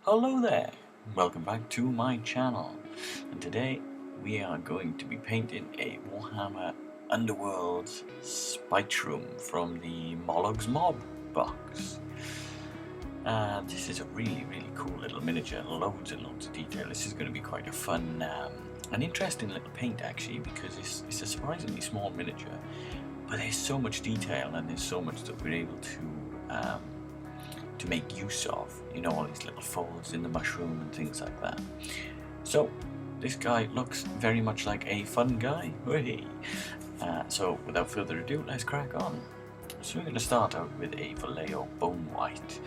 Hello there, welcome back to my channel, and today we are going to be painting a Warhammer Underworlds Spiteshroom from the Mollog's Mob box. This is a really cool little miniature, loads and loads of detail. This is going to be quite a fun and interesting little paint actually, because it's a surprisingly small miniature, but there's so much detail and there's so much that we're able to make use of, you know, all these little folds in the mushroom and things like that. So this guy looks very much like a funguy. So without further ado, let's crack on. So we're going to start out with a Vallejo Bone White.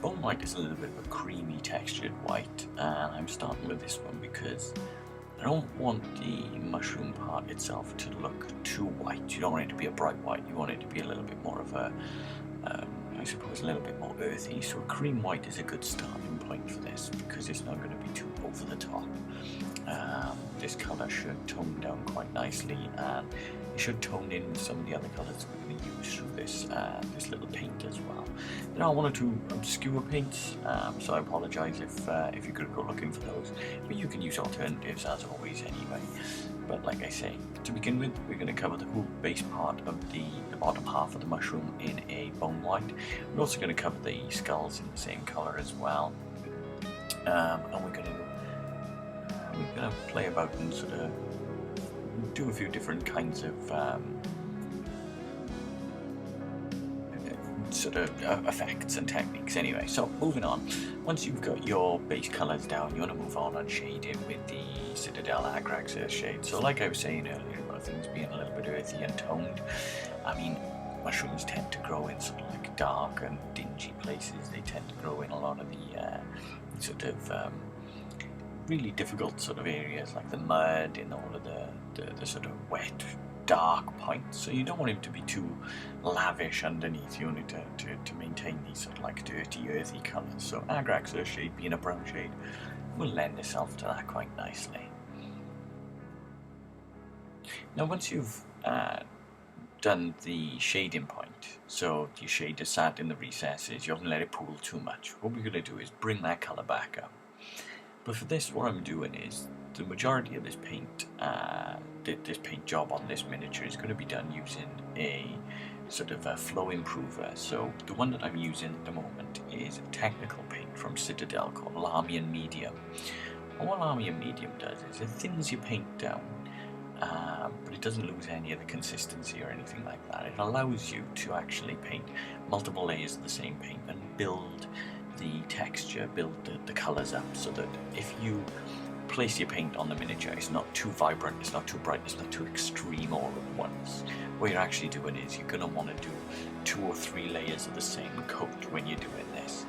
Bone White is a little bit of a creamy textured white, and I'm starting with this one because I don't want the mushroom part itself to look too white. You don't want it to be a bright white, you want it to be a little bit more of a I suppose a little bit more earthy, so a cream white is a good starting point for this because it's not going to be too over the top. This colour should tone down quite nicely, and it should tone in with some of the other colours we're going to use through this this little paint as well. There are one or two obscure paints, so I apologise if you're going to go looking for those, but you can use alternatives as always anyway. But like I say, to begin with, we're going to cover the whole base part of the bottom half of the mushroom in a bone white. We're also going to cover the skulls in the same colour as well, and we're going to play about and sort of do a few different kinds of effects and techniques anyway. So moving on, once you've got your base colours down, you want to move on and shade it with the Citadel Agrax Earthshade. So like I was saying earlier about things being a little bit earthy and toned, I mean, mushrooms tend to grow in sort of like dark and dingy places. They tend to grow in a lot of the really difficult sort of areas like the mud and all of the sort of wet, dark points. So you don't want him to be too lavish underneath. You want it to maintain these sort of like dirty, earthy colours. So Agrax Earthshade, being a brown shade, will lend itself to that quite nicely. Now once you've done the shading point, so your shade is sat in the recesses, you haven't let it pool too much, what we're going to do is bring that colour back up. But for this, what I'm doing is the majority of this paint job on this miniature is going to be done using a sort of a flow improver. So the one that I'm using at the moment is a technical paint from Citadel called Larmian Medium. And what Larmian Medium does is it thins your paint down, but it doesn't lose any of the consistency or anything like that. It allows you to actually paint multiple layers of the same paint and build the texture, build the colours up, so that if you place your paint on the miniature, it's not too vibrant, it's not too bright, it's not too extreme all at once. What you're actually doing is you're going to want to do 2 or 3 layers of the same coat when you're doing this.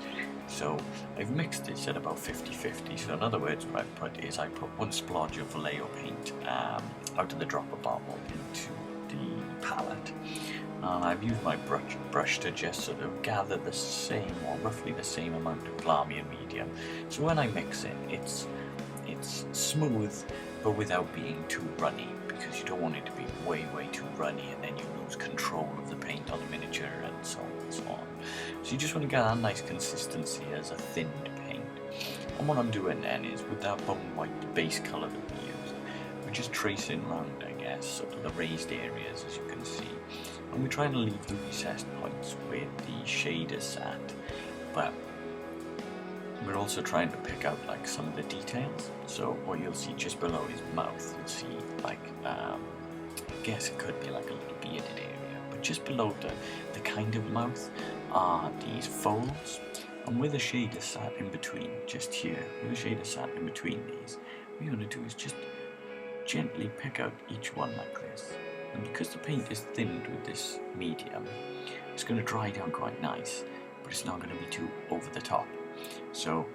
So I've mixed this at about 50-50. So in other words, what I've put is I put 1 splodge of Vallejo paint out of the dropper bottle into the palette. I've used my brush to just sort of gather the same, or roughly the same amount of Larmian Medium. So when I mix it, it's smooth, but without being too runny, because you don't want it to be way too runny and then you lose control of the paint on the miniature and so on and so on. So you just want to get that nice consistency as a thinned paint. And what I'm doing then is, with that bone white, the base colour that we use, we're just tracing around, I guess, sort of the raised areas, as you can see. And we're trying to leave the recessed points where the shade is sat, but we're also trying to pick out like some of the details. So what you'll see just below his mouth, you'll see like, I guess it could be like a little bearded area, but just below the kind of mouth are these folds, and where the shade is sat in between, just here, where the shade is sat in between these, what you're going to do is just gently pick out each one like this. And because the paint is thinned with this medium, it's going to dry down quite nice, but it's not going to be too over the top. So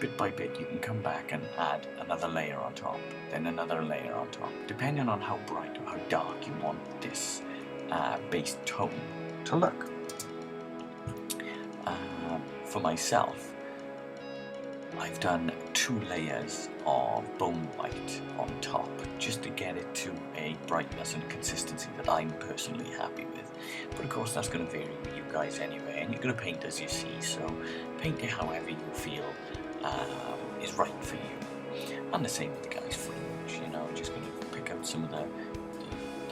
bit by bit you can come back and add another layer on top, then another layer on top, depending on how bright or how dark you want this base tone to look. For myself, I've done 2 layers of bone white on top just to get it to a brightness and consistency that I'm personally happy with. But of course that's going to vary with you guys anyway, and you're going to paint as you see, so paint it however you feel is right for you. And the same with the guy's fringe, you know, just going to pick out some of the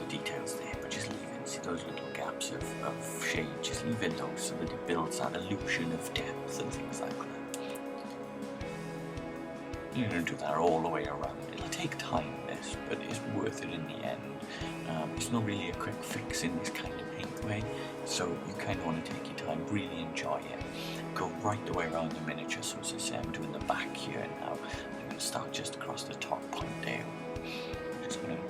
details there, but just leave in, see those little gaps of shade, just leave in those so that it builds that illusion of depth and things like that. You're going to do that all the way around. It'll take time, this, but it's worth it in the end. It's not really a quick fix in this kind of paint way, so you kind of want to take your time, really enjoy it. Go right the way around the miniature, so as I say, I'm doing the back here now. I'm going to start just across the top point there. I'm just going to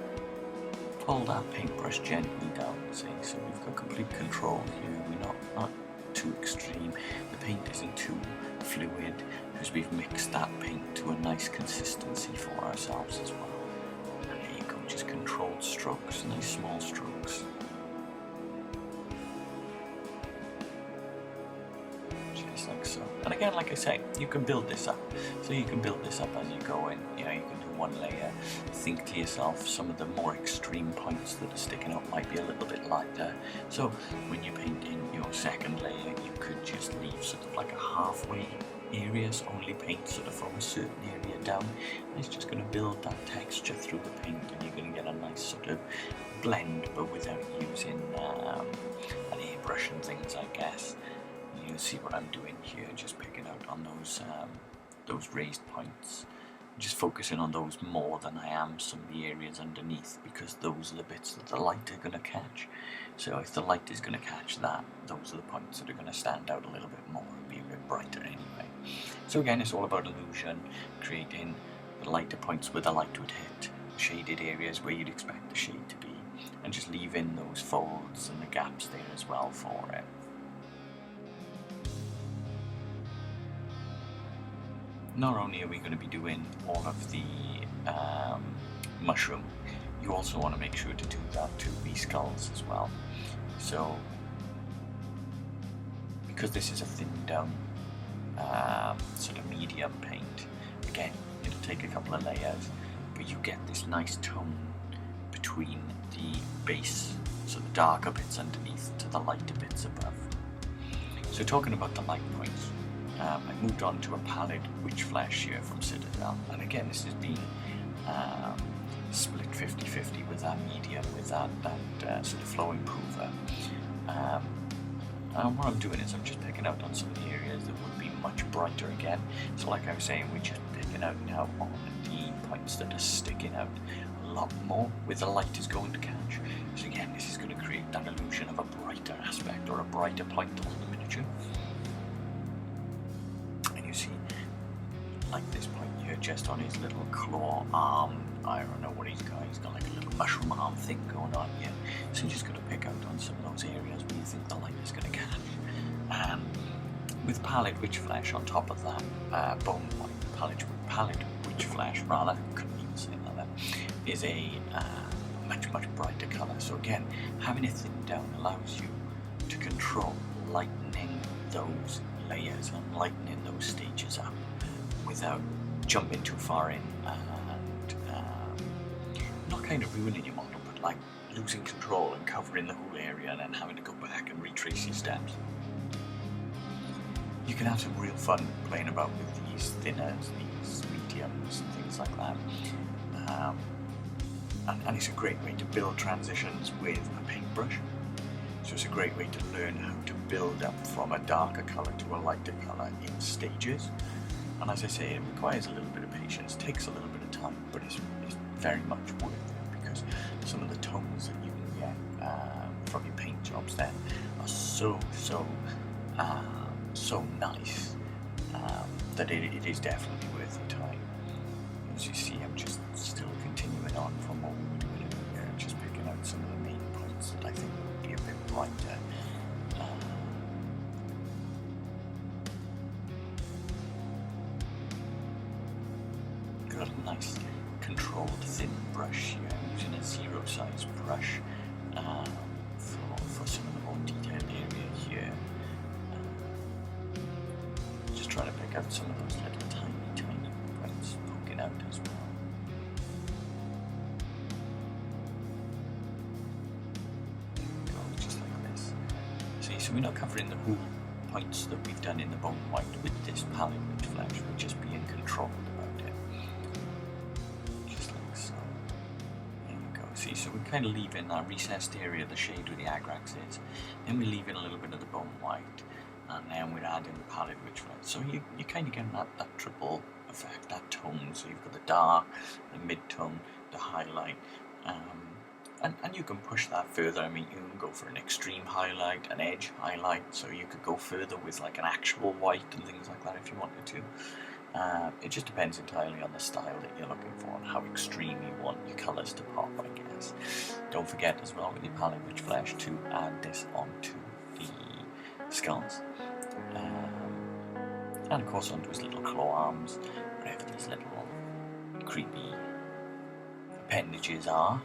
pull that paintbrush gently down, see, so we've got complete control here. We're not too extreme. The paint isn't too fluid, because we've mixed that paint to a nice consistency for ourselves as well. And there you go, just controlled strokes, nice small strokes. Just like so. And again, like I say, you can build this up. So you can build this up as you go in. You know, you can do one layer. Think to yourself, some of the more extreme points that are sticking up might be a little bit lighter. So when you paint in your second layer, you could just leave sort of like a halfway areas, only paint sort of from a certain area down, and it's just going to build that texture through the paint, and you're going to get a nice sort of blend, but without using an airbrush and things, I guess. You see what I'm doing here, just picking out on those raised points, just focusing on those more than I am some of the areas underneath, because those are the bits that the light are going to catch. So if the light is going to catch that, those are the points that are going to stand out a little bit more and be a bit brighter anyway. So again, it's all about illusion, creating the lighter points where the light would hit, shaded areas where you'd expect the shade to be, and just leave in those folds and the gaps there as well for it. Not only are we going to be doing all of the mushroom, you also want to make sure to do that to the skulls as well. So, because this is a thinned down sort of medium paint, again, it'll take a couple of layers, but you get this nice tone between the base, so the darker bits underneath, to the lighter bits above. So talking about the light points, I moved on to a palette witch flesh here from Citadel, and again this has been split 50-50 with that medium, with that sort of flow improver. And what I'm doing is I'm just picking out on some of the areas that would be much brighter again. So like I was saying, we're just picking out now on the points that are sticking out a lot more where the light is going to catch. So again, this is going to create that illusion of a brighter aspect or a brighter point on the miniature. And you see, like this point here, just on his little claw arm, I don't know what he's got like a little mushroom arm thing going on here. So you're just going to pick out on some of those areas where you think the light is going to catch. With palette witch flesh on top of that, bone white palette witch flesh rather, couldn't even say that, is a much brighter colour. So again, having it thinned down allows you to control lightening those layers and lightening those stages up without jumping too far in and not kind of ruining your model, but like losing control and covering the whole area and then having to go back and retrace your steps. You can have some real fun playing about with these thinners, these mediums and things like that. And it's a great way to build transitions with a paintbrush. So it's a great way to learn how to build up from a darker colour to a lighter colour in stages. And as I say, it requires a little bit of patience, takes a little bit of time, but it's very much worth it, because some of the tones that you can get from your paint jobs then are so nice that it is definitely worth your time. As you see, I'm just still continuing on from what we were doing earlier, just picking out some of the main points that I think would be a bit brighter. Got a nice controlled thin brush here. I'm using a 0 size brush for some of the more detailed area here. Just trying to pick out some of those little tiny points. out as well. Just like this. See, so we're not covering the whole points that we've done in the bone white with this palette with flesh. We're just being controlled about it. Just like so. There we go. See, so we're kind of leaving that recessed area, the shade where the agrax is. Then we're leaving a little bit of the bone white. And then we're adding the palette rich red. So you're kind of getting that triple effect, that tone. So you've got the dark, the mid-tone, the highlight. And you can push that further. I mean, you can go for an extreme highlight, an edge highlight. So you could go further with like an actual white and things like that if you wanted to. It just depends entirely on the style that you're looking for and how extreme you want your colours to pop, I guess. Don't forget as well with your palette rich flesh to add this onto the skulls. And of course onto his little claw arms, wherever these little creepy appendages are.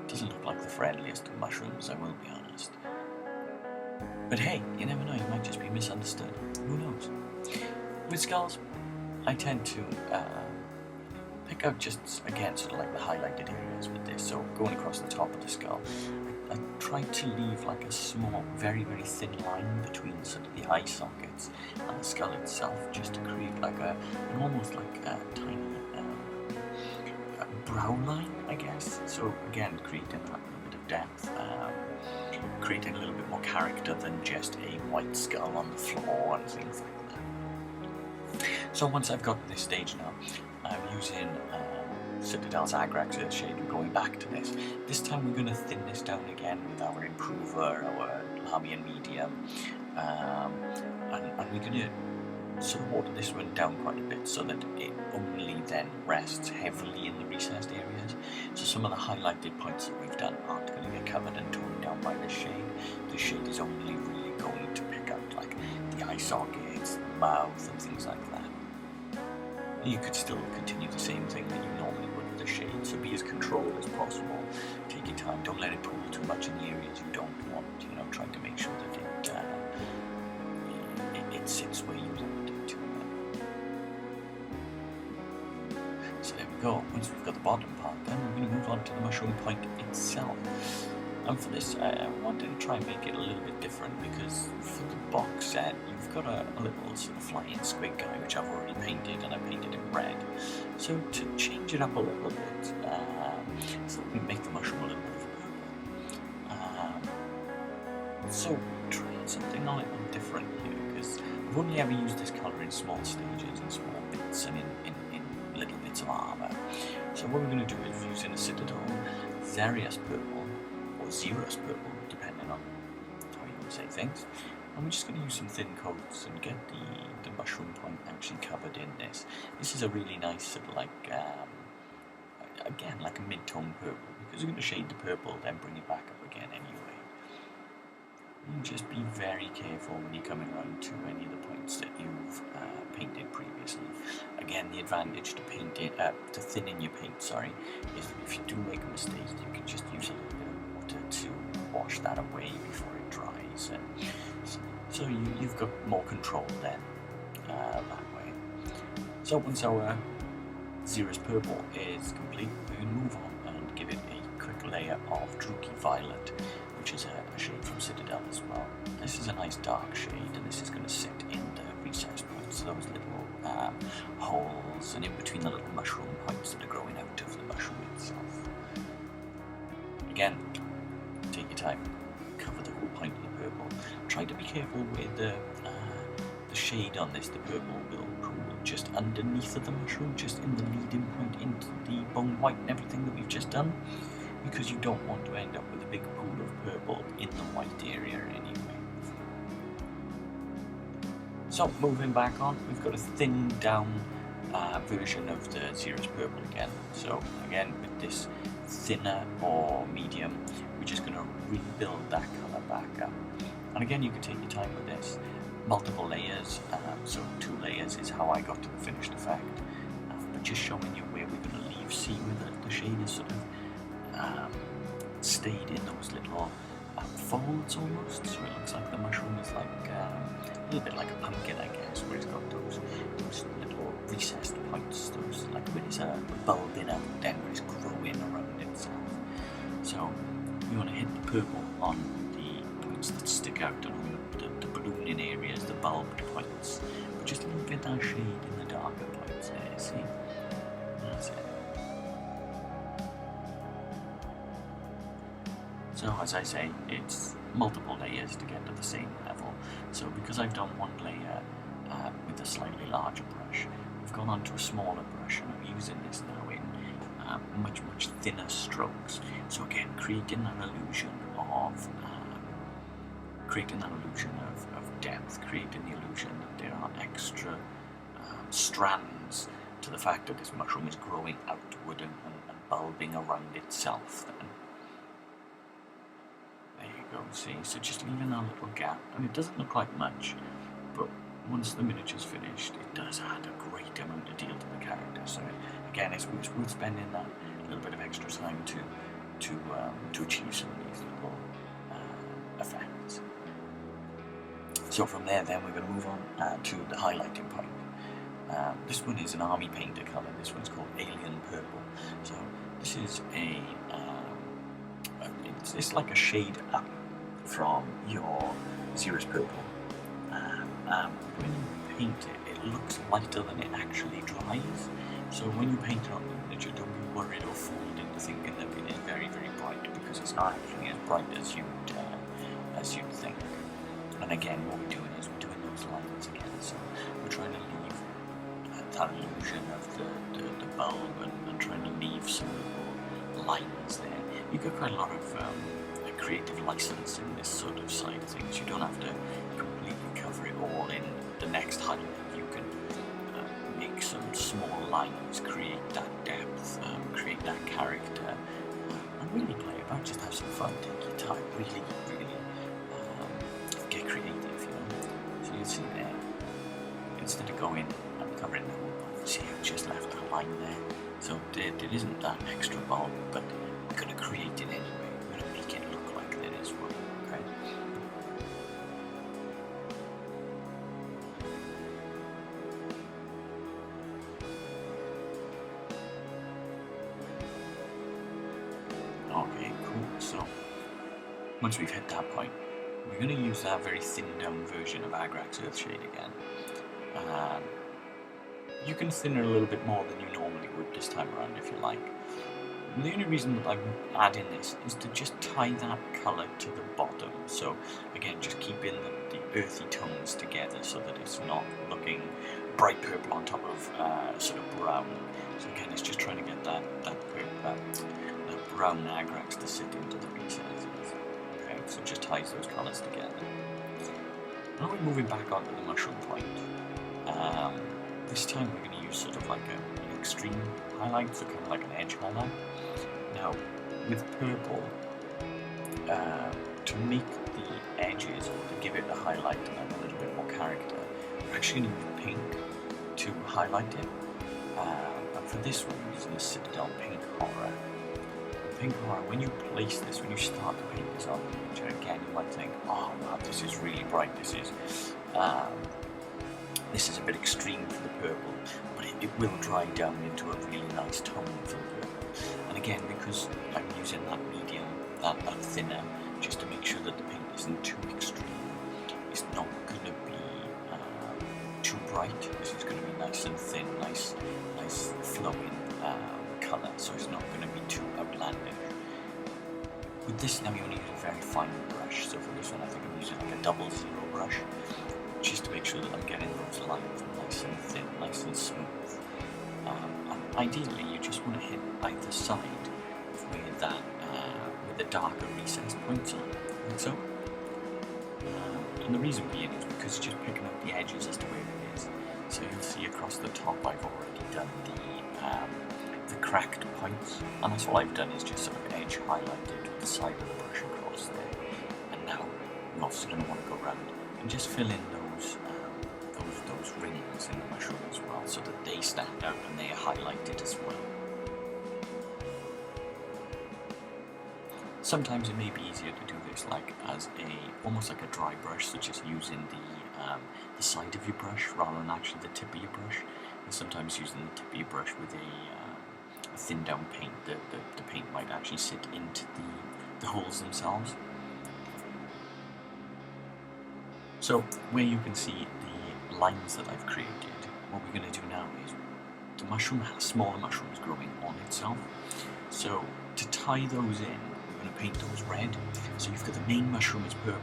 Doesn't look like the friendliest of mushrooms, I will be honest. But hey, you never know, you might just be misunderstood. Who knows? With skulls, I tend to pick out just, again, sort of like the highlighted areas with this. So going across the top of the skull, I try to leave like a small, very, very thin line between sort of the eye sockets and the skull itself, just to create like an almost like a tiny brow line, I guess. So again, creating that little bit of depth, creating a little bit more character than just a white skull on the floor and things like that. So once I've got to this stage now, I'm using Citadel's Agrax Earthshade. We're going back to this. This time we're going to thin this down again with our Improver, our Lamian Medium, and we're going to sort of water this one down quite a bit so that it only then rests heavily in the recessed areas. So some of the highlighted points that we've done aren't going to get covered and toned down by this shade. This shade is only really going to pick out like the eye sockets, the mouth and things like that. You could still continue the same thing that you normally would with the shade, so be as controlled as possible. Take your time, don't let it pool too much in the areas you don't want, you know, try to make sure that it sits where you want it to. So there we go. Once we've got the bottom part, then we're going to move on to the mushroom point itself. And for this, I wanted to try and make it a little bit different, because for the box set, you've got a little sort of flying squid guy, which I've already painted, and I painted in red. So to change it up a little bit, so we make the mushroom a little bit of purple. So trying something a little different here, because I've only ever used this colour in small stages and small bits and in little bits of armour. So what we're going to do is using a Citadel Xarius purple, or Xeros purple, depending on how you want to say things. And we're just going to use some thin coats and get the mushroom point actually covered in this. This is a really nice sort of like, again, like a mid-tone purple, because we're going to shade the purple, then bring it back up again anyway. You just be very careful when you're coming around to any of the points that you've painted previously. Again, the advantage to paint it, to thin in your paint, sorry, is that if you do make a mistake, you can just use a little bit of water to wash that away before it dries. And so you've got more control then that way. So once our Xeros purple is complete, we can move on and give it a quick layer of Troopy Violet, which is a shade from Citadel as well. This is a nice dark shade, and this is going to sit in the recess points, so those little holes, and in between the little mushroom points that are growing out of the mushroom itself. Again, take your time, cover the whole point of the purple. Try to be careful with the shade on this. The purple will pool just underneath of the mushroom, just in the leading point into the bone white and everything that we've just done, because you don't want to end up with a big pool of purple in the white area anyway. So moving back on, we've got a thinned down version of the Xeros purple again. So again, with this thinner or medium, we're just going to rebuild that colour back up. And again, you can take your time with this. Multiple layers, so 2 layers is how I got to the finished effect. But just showing you where we're going to leave, see where the shade is sort of stayed in those little folds almost, so it looks like the mushroom is like a little bit like a pumpkin, I guess, where it's got those little recessed points, those like when it's bulbing out, then when it's growing around itself. So you want to hit the purple on the points that stick out, and on the ballooning areas, the bulbed points, but just a little bit that shade in the darker points there, see? That's it. So as I say, it's multiple layers to get to the same level. So because I've done one layer with a slightly larger brush, I've gone on to a smaller brush and I'm using this now in much thinner strokes. So again, creating that illusion of depth, creating the illusion that there are extra strands to the fact that this mushroom is growing outward and bulbing around itself. Then. There you go, see, so just leaving that little gap, and it doesn't look like much, but once the miniature's finished, it does add a great amount of detail to the character. So again, it's worth spending that little bit of extra time to achieve some of these little effects. So from there, then we're going to move on to the highlighting point. This one is an army painter colour. This one's called Alien Purple. So this is it's like a shade up from your Zero's Purple. When you paint it, it looks lighter than it actually dries. So when you paint it on the miniature, don't be worried or fooled into thinking that it is very bright, because it's not actually as bright as you'd think. And again, what we're doing is we're doing those lines again. So we're trying to leave that illusion of the bulb and trying to leave some little lines there. You've got quite a lot of creative license in this sort of side of things. You don't have to completely cover it all in the next highlight. You can make some small lines, create that depth, create that character, and really play about. Just have some fun, take your time, really get creative, you know. So you see there, instead of going and covering the whole bulb, see I've just left a line there. So there isn't that extra bulb, but we're going to create it anyway. We're going to make it look like there is one, okay? Okay, cool. So once we've hit that point, we're going to use that very thinned down version of Agrax Earthshade again. You can thin it a little bit more than you normally would this time around if you like. The only reason that I'm adding this is to just tie that colour to the bottom. So again, just keeping the earthy tones together so that it's not looking bright purple on top of sort of brown. So again, it's just trying to get that brown Agrax to sit into the recesses. Okay, so it just ties those colours together. Now we're moving back onto the mushroom point. This time we're going to use sort of like an extreme highlight, so kind of like an edge highlight. Now, with purple, to make the edges, or to give it a highlight and a little bit more character, we're actually going to use pink to highlight it. And for this one, we're using a Citadel Pink Horror. Pink Horror, when you place this, when you start to paint this on the picture, again, you might think, oh wow, this is really bright, this is a bit extreme for the purple, but it will dry down into a really nice tone for the purple. And again, because I'm using that medium, that thinner, just to make sure that the paint isn't too extreme, it's not going to be too bright. This is going to be nice and thin, nice flowing colour, so it's not going to be too outlandish. With this now, you only use a very fine brush, so for this one I think I'm using like a 00 brush, just to make sure that I'm getting those lines nice and thin, nice and smooth. And ideally, you just want to hit either side with that, with the darker recessed points on, like so. And the reason being is because it's just picking up the edges as to where it is. So you'll see across the top, I've already done the cracked points, and that's all I've done is just sort of edge highlighted with the side of the brush across there. And now I'm also going to want to go around and just fill in those rings in the mushroom as well, so that they stand out and they are highlighted as well. Sometimes it may be easier to do this like as almost like a dry brush, so just using the side of your brush rather than actually the tip of your brush. And sometimes using the tip of your brush with a thin down paint, the paint might actually sit into the holes themselves. So where you can see the lines that I've created, what we're going to do now is the mushroom has smaller mushrooms growing on itself. So to tie those in, we're going to paint those red. So you've got the main mushroom is purple,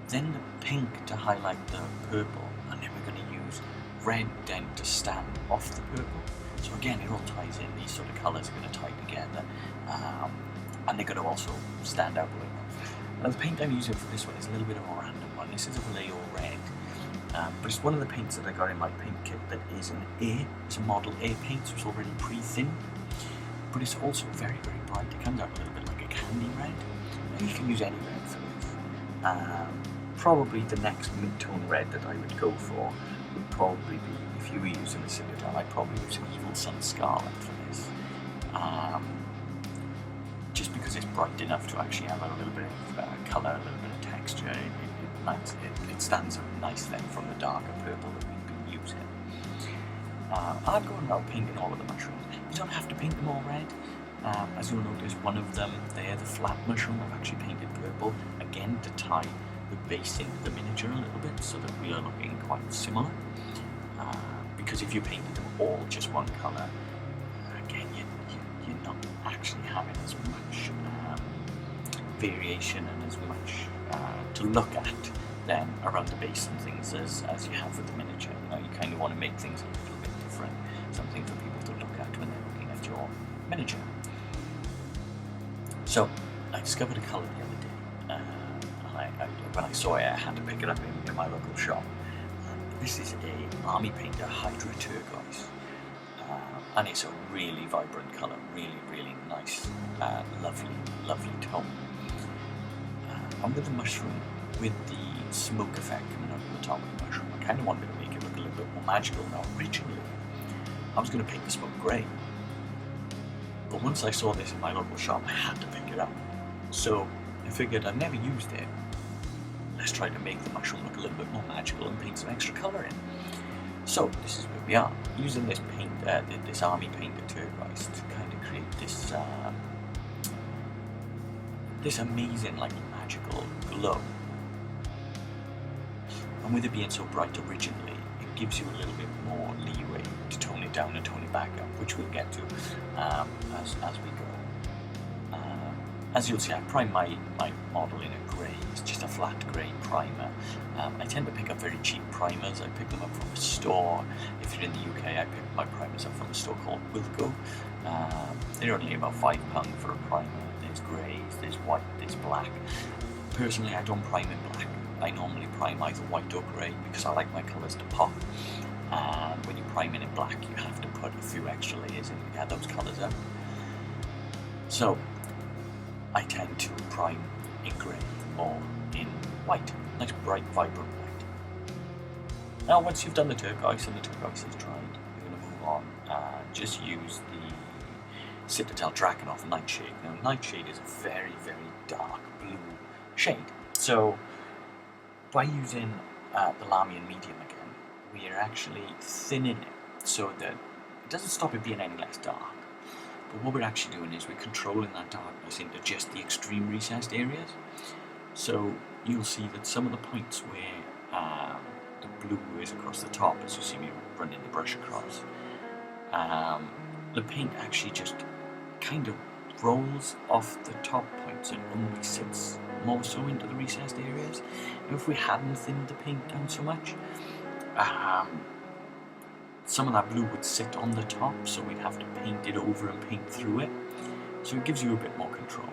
then the pink to highlight the purple, and then we're going to use red then to stand off the purple. So again, it all ties in. These sort of colours are going to tie together, and they're going to also stand out a little. Now the paint I'm using for this one is a little bit of a random one. This is a Vallejo red, but it's one of the paints that I got in my paint kit that is it's a model A paint, so it's already pre-thinned, but it's also very, very bright. It comes out a little bit like a candy red. Now you can use any red for this. Probably the next mid-tone red that I would go for would probably be, if you were using the Citadel, I'd probably use an Evil Sun Scarlet for this. Just because it's bright enough to actually have a little bit of colour, a little bit of texture, it stands out nice then from the darker purple that we've been using. I'm going around painting all of the mushrooms. You don't have to paint them all red. As you'll notice, one of them there, the flat mushroom, I've actually painted purple, again to tie the base into the miniature a little bit so that we are looking quite similar. Because if you painted them all just one colour, again, you're not actually having as much variation and as much to look at then around the base and things as you have with the miniature. You know, you kind of want to make things a little bit different, something for people to look at when they're looking at your miniature. So I discovered a colour the other day, and when I saw it, I had to pick it up in my local shop. This is a army painter Hydra turquoise, and it's a really vibrant colour, really, really nice, lovely tone. And with the mushroom, with the smoke effect coming out of the top of the mushroom, I kind of wanted to make it look a little bit more magical. Now originally, I was going to paint the smoke grey, but once I saw this in my local shop, I had to pick it up. So I figured I'd never used it. Let's try to make the mushroom look a little bit more magical and paint some extra colour in. So this is where we are, using this paint, this army painter turquoise to kind of create this this amazing, like, magical glow. And with it being so bright originally, it gives you a little bit more leeway to tone it down and tone it back up, which we'll get to as we go. As you'll see, I primed my model in a grey. It's just a flat grey primer. I tend to pick up very cheap primers. I pick them up from a store. If you're in the UK, I pick my primers up from a store called Wilco. They're only about £5 for a primer. There's greys, there's white, there's black. Personally, I don't prime in black. I normally prime either white or grey because I like my colours to pop. And when you prime in black, you have to put a few extra layers in to get those colours out. So I tend to prime in grey or in white, nice bright, vibrant white. Now once you've done the turquoise and the turquoise is dried, you're going to move on and just use the Citadel Drakenhof Nightshade. Now Nightshade is a very, very dark blue shade. So by using the Lamian medium again, we are actually thinning it so that it doesn't stop it being any less dark. But what we're actually doing is we're controlling that darkness into just the extreme recessed areas. So you'll see that some of the points where the blue is across the top, as you see me running the brush across, the paint actually just kind of rolls off the top points and only sits more so into the recessed areas. Now if we hadn't thinned the paint down so much, some of that blue would sit on the top, so we'd have to paint it over and paint through it. So it gives you a bit more control.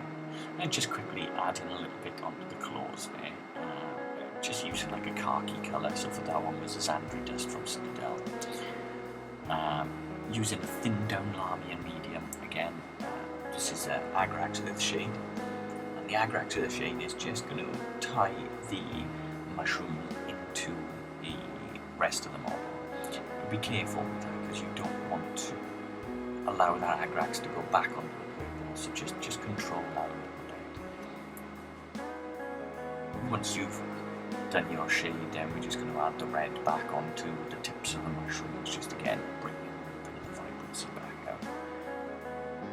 And just quickly add in a little bit onto the claws there. Just using like a khaki colour, so for that one was a Zandri dust from Citadel. Using a thin down Lamian medium, again, this is an Agrax Earthshade. And the Agrax Earthshade is just going to tie the mushroom into the rest of the model. Be careful with that because you don't want to allow that Agrax to go back onto the purple, so just control that a little bit. once you've done your shade, then we're just going to add the red back onto the tips of the mushrooms, just again bring a bit of the vibrancy back out.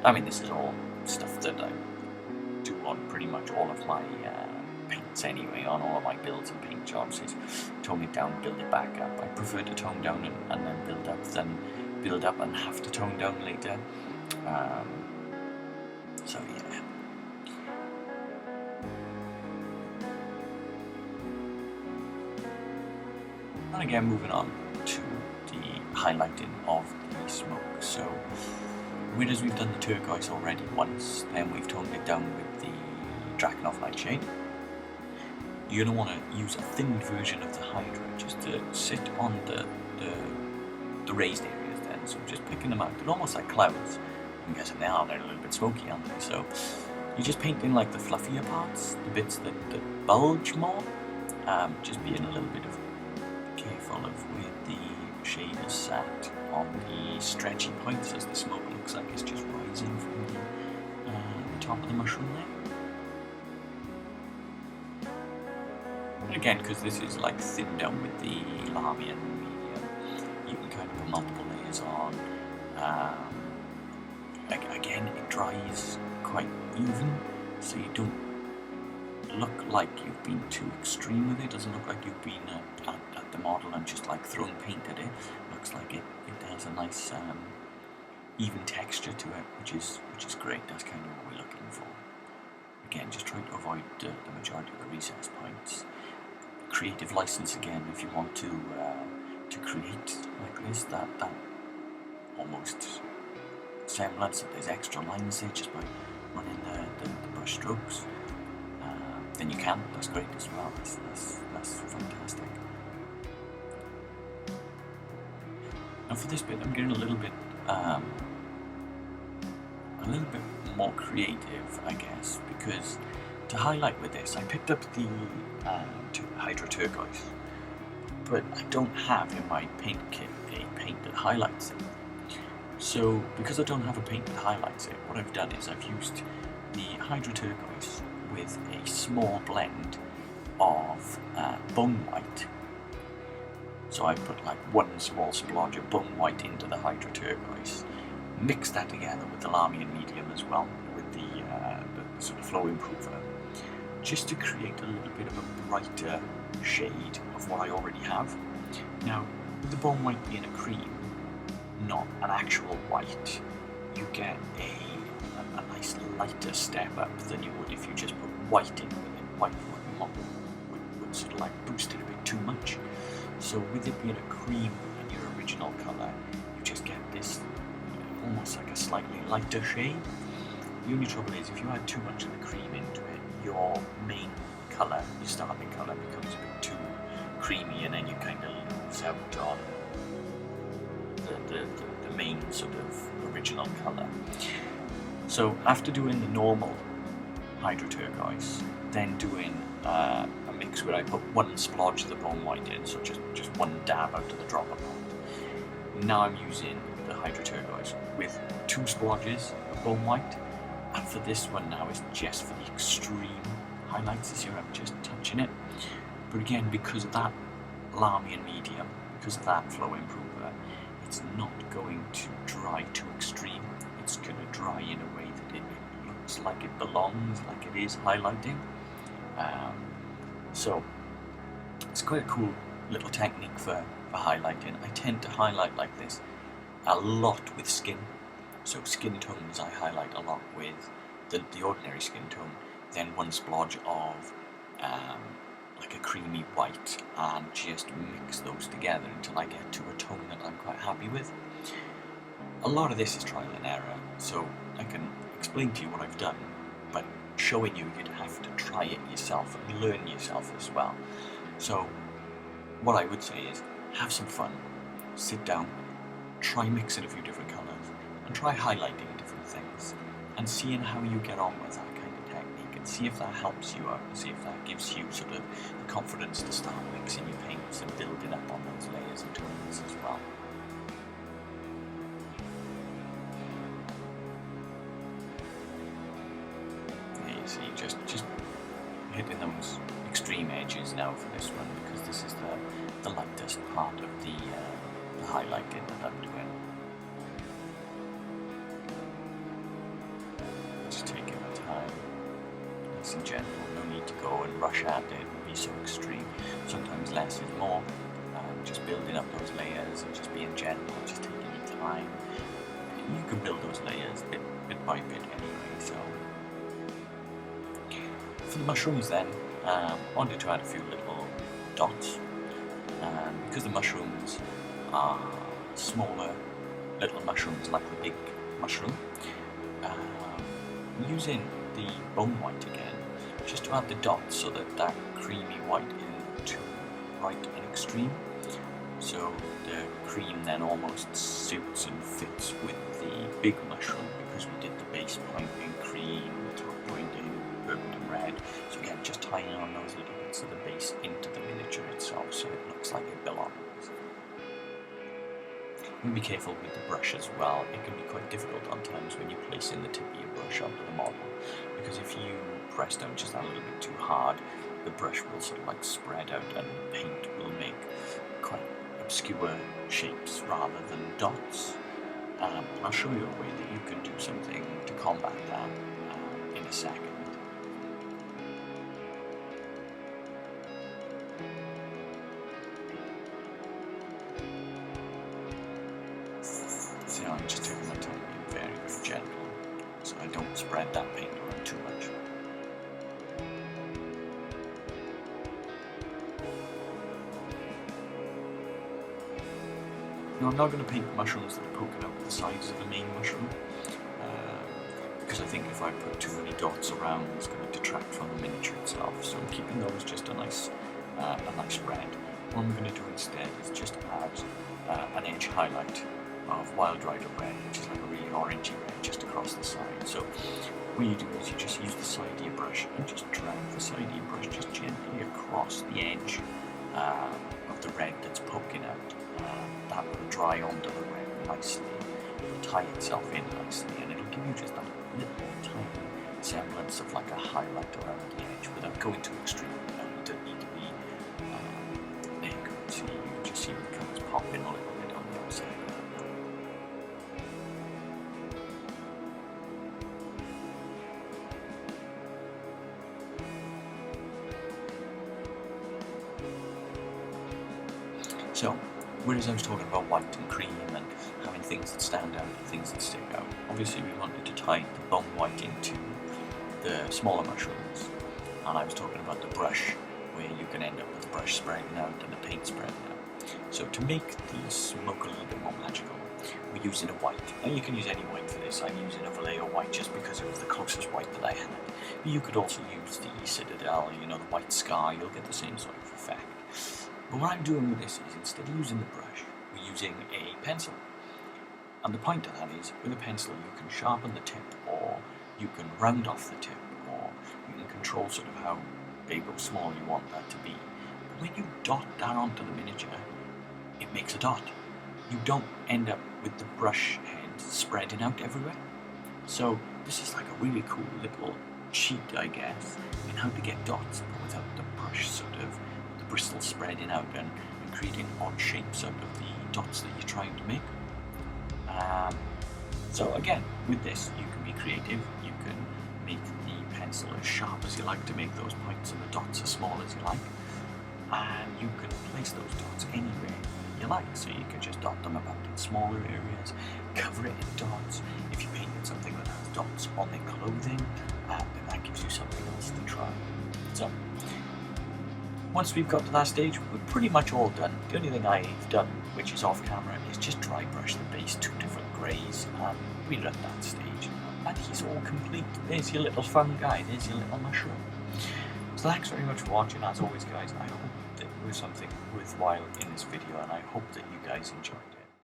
I mean, this is all stuff that I do on pretty much all of my paints anyway, on all of my builds and paint jobs, is tone it down, build it back up. I prefer to tone down and then build up than build up and have to tone down later. So yeah. And again, moving on to the highlighting of the smoke. So whereas we've done the turquoise already once, then we've toned it down with the Drakenhof Nightshade. You're going to want to use a thinned version of the Hydra just to sit on the raised areas then. So just picking them out. They're almost like clouds. I'm guessing they are. They're a little bit smoky, aren't they? So you're just painting like the fluffier parts, the bits that bulge more. Just being a little bit careful of where the shade is sat on the stretchy points, as the smoke looks like it's just rising from the top of the mushroom there. And again, because this is like thinned down with the Lahmian medium, you can kind of put multiple layers on. Again, it dries quite even, so you don't look like you've been too extreme with it. It doesn't look like you've been at the model and just like throwing paint at it. Looks like it has a nice even texture to it, which is great. That's kind of what we're looking for. Again, just trying to avoid the majority of the recess points. Creative license again, if you want to create like this, that almost semblance that there's extra lines there just by running the brush strokes. Then you can. That's great as well. That's fantastic. Now for this bit, I'm getting a little bit more creative, I guess, because to highlight with this, I picked up the Hydra Turquoise, but I don't have in my paint kit a paint that highlights it. So because I don't have a paint that highlights it, what I've done is I've used the Hydra Turquoise with a small blend of bone white. So I put like one small splodge of bone white into the Hydra Turquoise, mix that together with the Lahmian medium as well, with the sort of flow improver, just to create a little bit of a brighter shade of what I already have. Now, with the bone white being a cream, not an actual white, you get a nice lighter step up than you would if you just put white in with it. White would sort of like boost it a bit too much. So with it being a cream and your original colour, you just get this almost like a slightly lighter shade. The only trouble is if you add too much of the cream into it, your main colour, your starting colour, becomes a bit too creamy, and then you kind of lose out on the main sort of original colour. So after doing the normal Hydra Turquoise, then doing a mix where I put one splodge of the bone white in, so just one dab out of the dropper pot. Now I'm using the Hydra Turquoise with 2 splodges of bone white, and for this one now it's just for the extreme highlights. This here I'm just touching it, but again, because of that Lahmian medium, because of that flow improver, it's not going to dry too extreme. It's going to dry in a way that it looks like it belongs, like it is highlighting. So it's quite a cool little technique for highlighting. I tend to highlight like this a lot with skin. So skin tones I highlight a lot with the ordinary skin tone, then one splodge of like a creamy white, and just mix those together until I get to a tone that I'm quite happy with. A lot of this is trial and error, so I can explain to you what I've done, but showing you, you'd have to try it yourself and learn yourself as well. So what I would say is have some fun, sit down, try mixing a few different colours, and try highlighting different things, and seeing how you get on with that kind of technique, and see if that helps you out, and see if that gives you sort of the confidence to start mixing your paints and building up on those layers and tones as well. There you see, just hitting those extreme edges now for this one, because this is the lightest part of the highlighting that I'm doing. Just taking my time, nice and gentle, no need to go and rush at it and be so extreme. Sometimes less is more, just building up those layers and just being gentle, just taking your time. You can build those layers bit by bit anyway. So for the mushrooms then, I wanted to add a few little dots, because the mushrooms are smaller little mushrooms like the big mushroom. Using the bone white again, just to add the dots so that creamy white isn't too bright and extreme. So the cream then almost suits and fits with the big mushroom, because we did the base point in cream, the top point in burgundy and red. So again, just tying on those little bits of the base into the miniature itself so it looks like it belongs. And be careful with the brush as well. It can be quite difficult on times when you're placing the tip of your brush onto the model, because if you press down just a little bit too hard, the brush will sort of like spread out and paint will make quite obscure shapes rather than dots. And I'll show you a way that you can do something to combat that in a second. So I'm just taking my time being very, very gentle so I don't spread that paint around too much. Now I'm not going to paint the mushrooms that are poking out the sides of the main mushroom, because I think if I put too many dots around, it's going to detract from the miniature itself. So I'm keeping those just a nice red. What I'm going to do instead is just add an edge highlight of Wild Rider red, which is like a really orangey red just across the side. So what you do is you just use the side of your brush and just drag the side of your brush just gently across the edge of the red that's poking out. That will dry onto the red nicely. It'll tie itself in nicely, and it'll give you just a little tiny semblance of like a highlight around the edge without going too extreme. You don't need to be there you go. See, you can just see it comes popping a little bit on the outside. So, whereas I was talking about white and cream and having things that stand out and things that stick out, obviously we wanted to tie the bone white into the smaller mushrooms, and I was talking about the brush, where you can end up with the brush spreading out and the paint spreading out. So to make these look a little bit more magical, we're using a white. And you can use any white for this. I'm using a Vallejo white just because it was the closest white that I had. But you could also use the Citadel, you know, the white scar, you'll get the same sort of effect. But what I'm doing with this is, instead of using the brush, we're using a pencil. And the point of that is, with a pencil you can sharpen the tip, or you can round off the tip, or you can control sort of how big or small you want that to be. But when you dot that onto the miniature, it makes a dot. You don't end up with the brush head spreading out everywhere. So this is like a really cool little cheat, I guess, in how to get dots, but without the brush sort of the bristles spreading out and creating odd shapes out of the dots that you're trying to make. So again, with this you can be creative. You can make the pencil as sharp as you like to make those points, and the dots as small as you like, and you can place those dots anywhere you like. So you can just dot them about in smaller areas, cover it in dots. If you painted something that has dots on their clothing, then that gives you something else to try. So once we've got to that stage, we're pretty much all done. The only thing I've done, which is off camera, is just dry brush the base, 2 different greys, and we're at that stage. And he's all complete. There's your little fungi, there's your little mushroom. So thanks very much for watching. As always guys, I hope that there was something worthwhile in this video, and I hope that you guys enjoyed it.